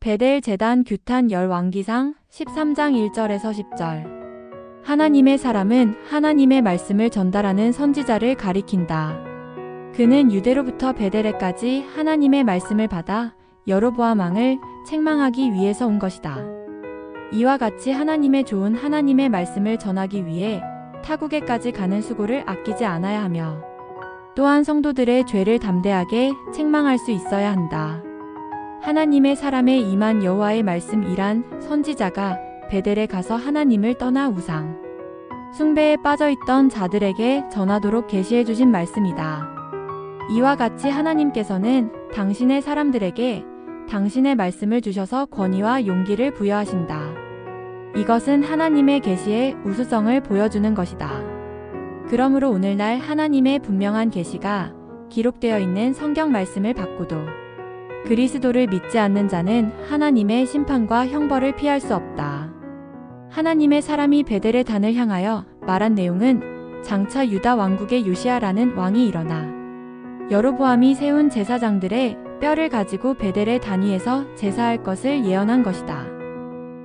베델 제단 규탄 열왕기상 13장 1절에서 10절. 하나님의 사람은 하나님의 말씀을 전달하는 선지자를 가리킨다. 그는 유대로부터 베델에까지 하나님의 말씀을 받아 여로보암 왕을 책망하기 위해서 온 것이다. 이와 같이 하나님의 좋은 하나님의 말씀을 전하기 위해 타국에까지 가는 수고를 아끼지 않아야 하며, 또한 성도들의 죄를 담대하게 책망할 수 있어야 한다. 하나님의 사람에 임한 여호와의 말씀이란 선지자가 베델에 가서 하나님을 떠나 우상 숭배에 빠져있던 자들에게 전하도록 계시해 주신 말씀이다. 이와 같이 하나님께서는 당신의 사람들에게 당신의 말씀을 주셔서 권위와 용기를 부여하신다. 이것은 하나님의 계시의 우수성을 보여주는 것이다. 그러므로 오늘날 하나님의 분명한 계시가 기록되어 있는 성경 말씀을 받고도 그리스도를 믿지 않는 자는 하나님의 심판과 형벌을 피할 수 없다. 하나님의 사람이 베델의 단을 향하여 말한 내용은 장차 유다 왕국의 요시야라는 왕이 일어나 여로보암이 세운 제사장들의 뼈를 가지고 베델의 단위에서 제사할 것을 예언한 것이다.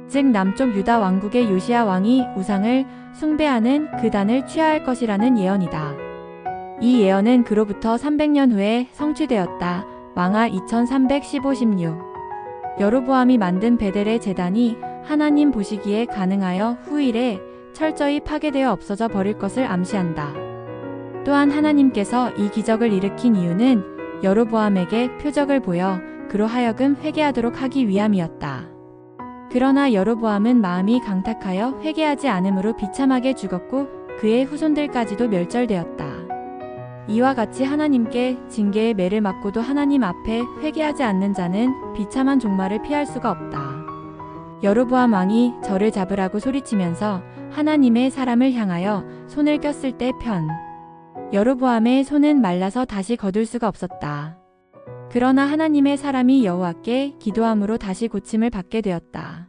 즉 남쪽 유다 왕국의 요시야 왕이 우상을 숭배하는 그 단을 취하할 것이라는 예언이다. 이 예언은 그로부터 300년 후에 성취되었다. 왕하 2315-16. 여로보암이 만든 베델의 제단이 하나님 보시기에 가능하여 후일에 철저히 파괴되어 없어져 버릴 것을 암시한다. 또한 하나님께서 이 기적을 일으킨 이유는 여로보암에게 표적을 보여 그로 하여금 회개하도록 하기 위함이었다. 그러나 여로보암은 마음이 강탁하여 회개하지 않음으로 비참하게 죽었고 그의 후손들까지도 멸절되었다. 이와 같이 하나님께 징계의 매를 맞고도 하나님 앞에 회개하지 않는 자는 비참한 종말을 피할 수가 없다. 여로보암 왕이 저를 잡으라고 소리치면서 하나님의 사람을 향하여 손을 꼈을 때 여로보암의 손은 말라서 다시 거둘 수가 없었다. 그러나 하나님의 사람이 여호와께 기도함으로 다시 고침을 받게 되었다.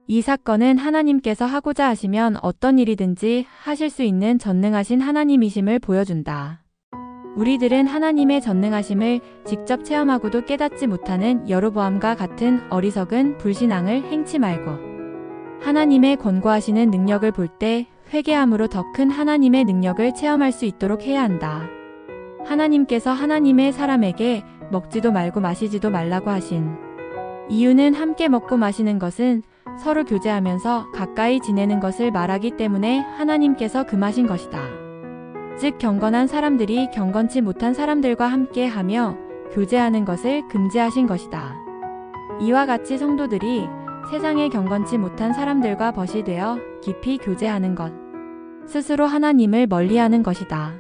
이 사건은 하나님께서 하고자 하시면 어떤 일이든지 하실 수 있는 전능하신 하나님이심을 보여준다. 우리들은 하나님의 전능하심을 직접 체험하고도 깨닫지 못하는 여로보암과 같은 어리석은 불신앙을 행치 말고 하나님의 권고하시는 능력을 볼 때 회개함으로 더 큰 하나님의 능력을 체험할 수 있도록 해야 한다. 하나님께서 하나님의 사람에게 먹지도 말고 마시지도 말라고 하신 이유는 함께 먹고 마시는 것은 서로 교제하면서 가까이 지내는 것을 말하기 때문에 하나님께서 금하신 것이다. 즉 경건한 사람들이 경건치 못한 사람들과 함께 하며 교제하는 것을 금지하신 것이다. 이와 같이 성도들이 세상에 경건치 못한 사람들과 벗이 되어 깊이 교제하는 것, 스스로 하나님을 멀리하는 것이다.